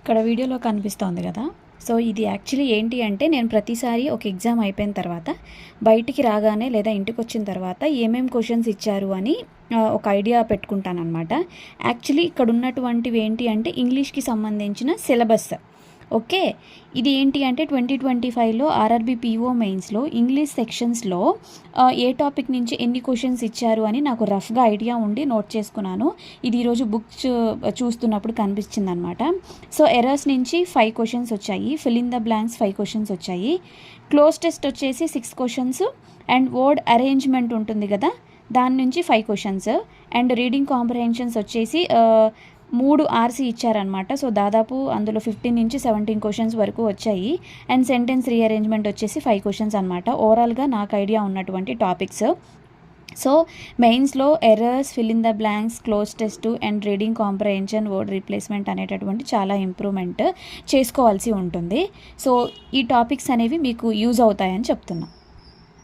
ఇక్కడ వీడియోలో కనిపిస్తోంది కదా. సో ఇది యాక్చువల్లీ ఏంటి అంటే, నేను ప్రతిసారి ఒక ఎగ్జామ్ అయిపోయిన తర్వాత బయటికి రాగానే లేదా ఇంటికి వచ్చిన తర్వాత ఏమేమి క్వశ్చన్స్ ఇచ్చారు అని ఒక ఐడియా పెట్టుకుంటానన్నమాట. యాక్చువల్లీ ఇక్కడ ఉన్నటువంటివి ఏంటి అంటే ఇంగ్లీష్కి సంబంధించిన సిలబస్. ఓకే, ఇది ఏంటి అంటే 2025లో ఆర్ఆర్బీ పీఓ మెయిన్స్లో ఇంగ్లీష్ సెక్షన్స్లో ఏ టాపిక్ నుంచి ఎన్ని క్వశ్చన్స్ ఇచ్చారు అని నాకు రఫ్గా ఐడియా ఉండి నోట్ చేసుకున్నాను. ఇది ఈరోజు బుక్ చూస్తున్నప్పుడు కనిపించింది అనమాట. సో ఎర్రర్స్ నుంచి 5 క్వశ్చన్స్ వచ్చాయి, fill in the blanks 5 questions వచ్చాయి, క్లోజ్ టెస్ట్ వచ్చేసి 6 క్వశ్చన్స్, అండ్ వర్డ్ అరేంజ్మెంట్ ఉంటుంది కదా దాని నుంచి 5 క్వశ్చన్స్, అండ్ రీడింగ్ కాంప్రహెన్షన్స్ వచ్చేసి 3 ఆర్సీ ఇచ్చారనమాట. సో దాదాపు అందులో 15 నుంచి 17 క్వశ్చన్స్ వరకు వచ్చాయి, అండ్ సెంటెన్స్ రీఅరేంజ్మెంట్ వచ్చేసి 5 క్వశ్చన్స్ అనమాట. ఓవరాల్గా నాకు ఐడియా ఉన్నటువంటి టాపిక్స్. సో మెయిన్స్లో errors, fill in the blanks, cloze test and reading comprehension, word replacement అనేటటువంటి చాలా ఇంప్రూవ్మెంట్ చేసుకోవాల్సి ఉంటుంది. సో ఈ టాపిక్స్ అనేవి మీకు యూజ్ అవుతాయని చెప్తున్నా.